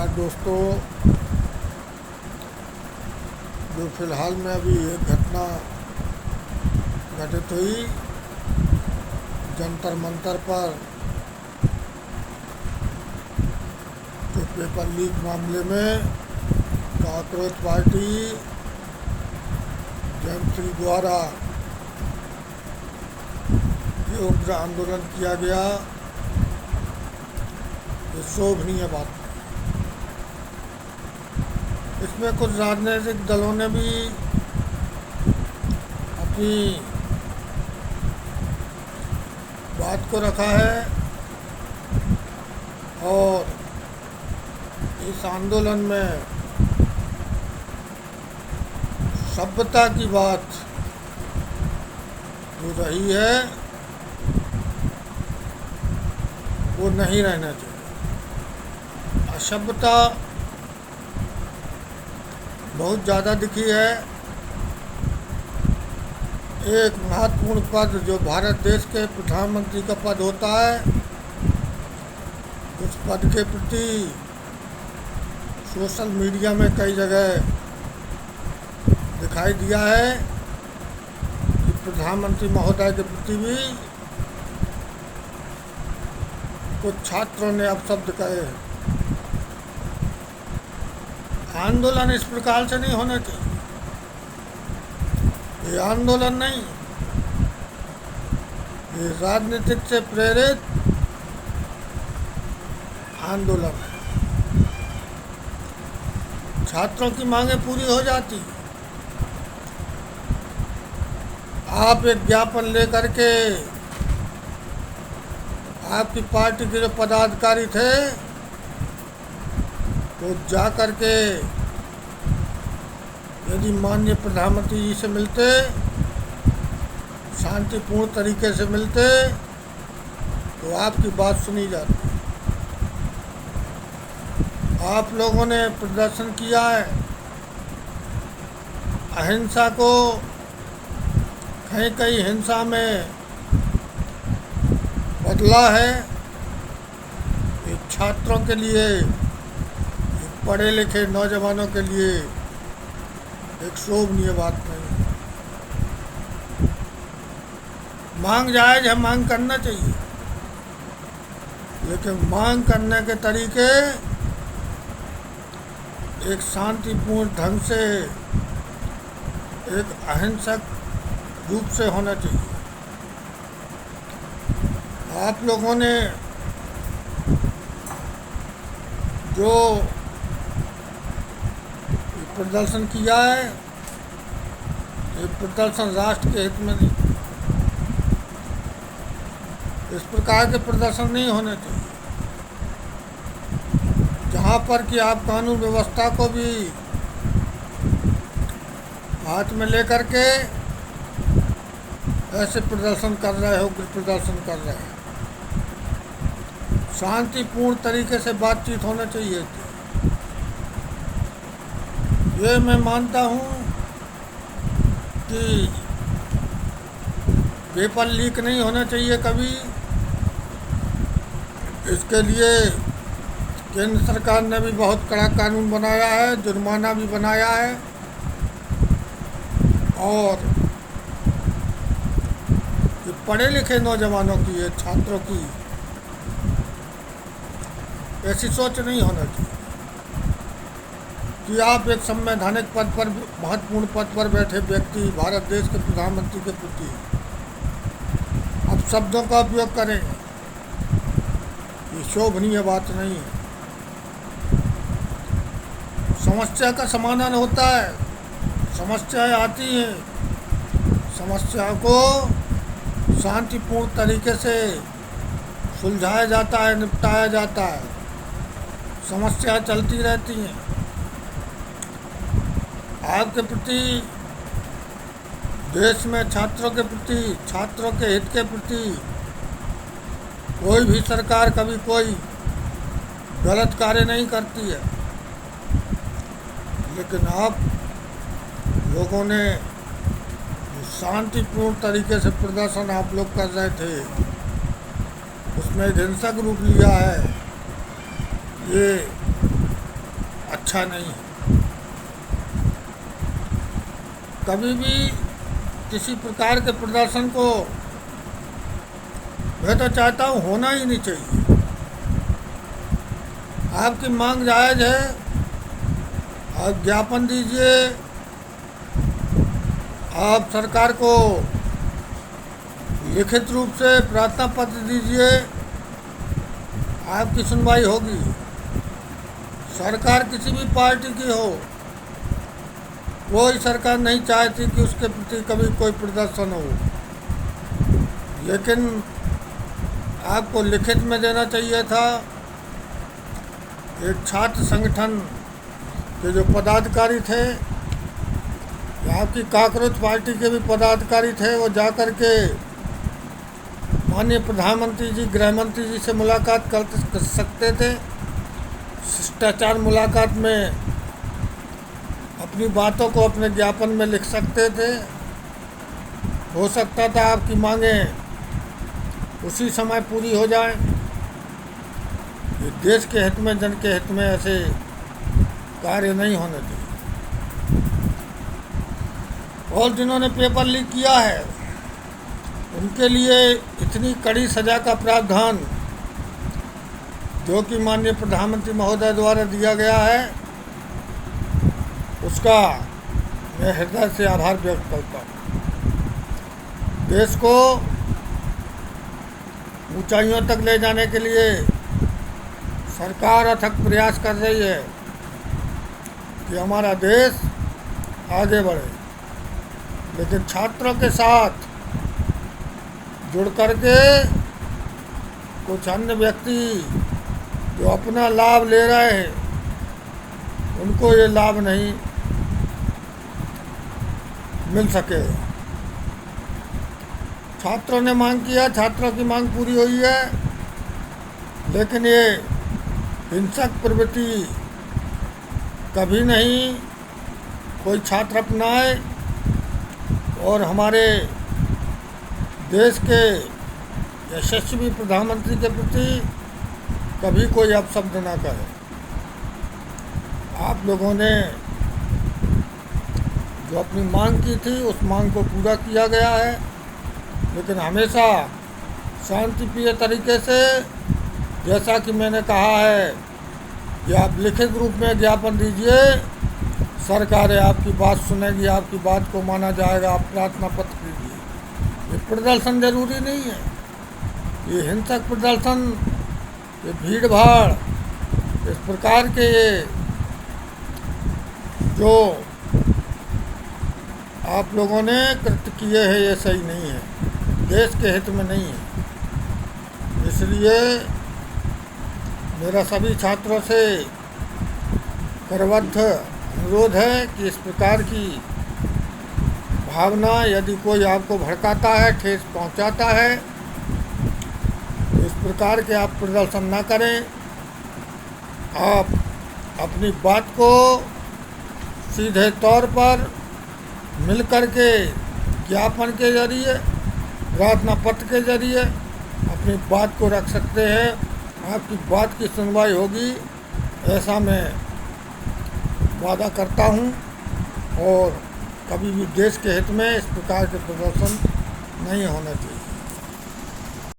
नमस्कार दोस्तों। जो फिलहाल में अभी एक घटना घटित हुई जंतर मंतर पर, जो पेपर लीक मामले में कॉकरोच पार्टी जेएमसी द्वारा ये उग्र आंदोलन किया गया, ये शोभनीय बात है। इसमें कुछ राजनीतिक दलों ने भी अपनी बात को रखा है और इस आंदोलन में सभ्यता की बात जो रही है वो नहीं रहना चाहिए। असभ्यता बहुत ज़्यादा दिखी है। एक महत्वपूर्ण पद जो भारत देश के प्रधानमंत्री का पद होता है, उस पद के प्रति सोशल मीडिया में कई जगह दिखाई दिया है कि प्रधानमंत्री महोदय के प्रति भी कुछ छात्रों ने अपशब्द कहे। आंदोलन इस प्रकार से नहीं होना चाहिए। ये आंदोलन नहीं, ये राजनीतिक से प्रेरित आंदोलन है। छात्रों की मांगें पूरी हो जाती, आप एक ज्ञापन लेकर के आपकी पार्टी के जो पदाधिकारी थे तो जा कर के यदि माननीय प्रधानमंत्री जी से मिलते, शांतिपूर्ण तरीके से मिलते, तो आपकी बात सुनी जाती। आप लोगों ने प्रदर्शन किया है, अहिंसा को कहीं कहीं हिंसा में बदला है। ये छात्रों के लिए, पढ़े लिखे नौजवानों के लिए एक शोभनीय बात नहीं। मांग जायज है, मांग करना चाहिए, लेकिन मांग करने के तरीके एक शांतिपूर्ण ढंग से, एक अहिंसक रूप से होना चाहिए। आप लोगों ने जो प्रदर्शन किया है, ये प्रदर्शन राष्ट्र के हित में नहीं। इस प्रकार के प्रदर्शन नहीं होने चाहिए जहाँ पर कि आप कानून व्यवस्था को भी हाथ में लेकर के ऐसे प्रदर्शन कर रहे हो, प्रदर्शन कर रहे हैं। शांतिपूर्ण तरीके से बातचीत होना चाहिए थी। ये मैं मानता हूँ कि पेपर लीक नहीं होना चाहिए कभी। इसके लिए केंद्र सरकार ने भी बहुत कड़ा कानून बनाया है, जुर्माना भी बनाया है, और ये पढ़े लिखे नौजवानों की, ये छात्रों की ऐसी सोच नहीं होना चाहिए कि आप एक संवैधानिक पद पर, महत्वपूर्ण पद पर बैठे व्यक्ति, भारत देश के प्रधानमंत्री के प्रति आप शब्दों का उपयोग करें। ये शोभनीय बात नहीं है। समस्या का समाधान होता है, समस्याएं आती हैं, समस्या को शांतिपूर्ण तरीके से सुलझाया जाता है, निपटाया जाता है। समस्या चलती रहती हैं। आपके प्रति, देश में छात्रों के प्रति, छात्रों के हित के प्रति कोई भी सरकार कभी कोई गलत कार्य नहीं करती है, लेकिन आप लोगों ने शांतिपूर्ण तरीके से प्रदर्शन आप लोग कर रहे थे, उसमें हिंसक रूप लिया है। ये इच्छा नहीं है। कभी भी किसी प्रकार के प्रदर्शन को मैं तो चाहता हूँ होना ही नहीं चाहिए। आपकी मांग जायज़ है, आप ज्ञापन दीजिए, आप सरकार को लिखित रूप से प्रार्थना पत्र दीजिए, आपकी सुनवाई होगी। सरकार किसी भी पार्टी की हो, कोई सरकार नहीं चाहती कि उसके प्रति कभी कोई प्रदर्शन हो, लेकिन आपको लिखित में देना चाहिए था। एक छात्र संगठन के जो पदाधिकारी थे, आपकी कॉकरोच पार्टी के भी पदाधिकारी थे, वो जा कर के माननीय प्रधानमंत्री जी, गृह मंत्री जी से मुलाकात कर सकते थे। शिष्टाचार मुलाकात में अपनी बातों को अपने ज्ञापन में लिख सकते थे। हो सकता था आपकी मांगें उसी समय पूरी हो जाए। ये देश के हित में, जन के हित में ऐसे कार्य नहीं होने चाहिए। और जिन्होंने पेपर लीक किया है, उनके लिए इतनी कड़ी सज़ा का प्रावधान जो कि माननीय प्रधानमंत्री महोदय द्वारा दिया गया है, उसका मैं हृदय से आभार व्यक्त करता हूँ। देश को ऊंचाइयों तक ले जाने के लिए सरकार अथक प्रयास कर रही है कि हमारा देश आगे बढ़े, लेकिन छात्रों के साथ जुड़ करके कुछ अन्य व्यक्ति जो अपना लाभ ले रहे हैं, उनको ये लाभ नहीं मिल सकेगा। छात्रों ने मांग किया, छात्रों की मांग पूरी हुई है, लेकिन ये हिंसक प्रवृत्ति कभी नहीं कोई छात्र अपनाए और हमारे देश के यशस्वी प्रधानमंत्री के प्रति कभी कोई अपशब्द ना कहे। आप लोगों ने जो अपनी मांग की थी, उस मांग को पूरा किया गया है, लेकिन हमेशा शांतिप्रिय तरीके से, जैसा कि मैंने कहा है कि आप लिखित रूप में ज्ञापन दीजिए, सरकार आपकी बात सुनेगी, आपकी बात को माना जाएगा। आप प्रार्थना पत्र दीजिए। ये प्रदर्शन जरूरी नहीं है, ये हिंसक प्रदर्शन, ये भीड़ भाड़, इस प्रकार के ये जो आप लोगों ने कृत्य किए हैं, ये सही नहीं है, देश के हित में नहीं है। इसलिए मेरा सभी छात्रों से करबद्ध अनुरोध है कि इस प्रकार की भावना यदि कोई आपको भड़काता है, ठेस पहुंचाता है, तो इस प्रकार के आप प्रदर्शन ना करें। आप अपनी बात को सीधे तौर पर मिल कर के ज्ञापन के जरिए, प्रार्थना पत्र के जरिए अपनी बात को रख सकते हैं। आपकी बात की सुनवाई होगी, ऐसा मैं वादा करता हूं। और कभी भी देश के हित में इस प्रकार के प्रदर्शन नहीं होना चाहिए।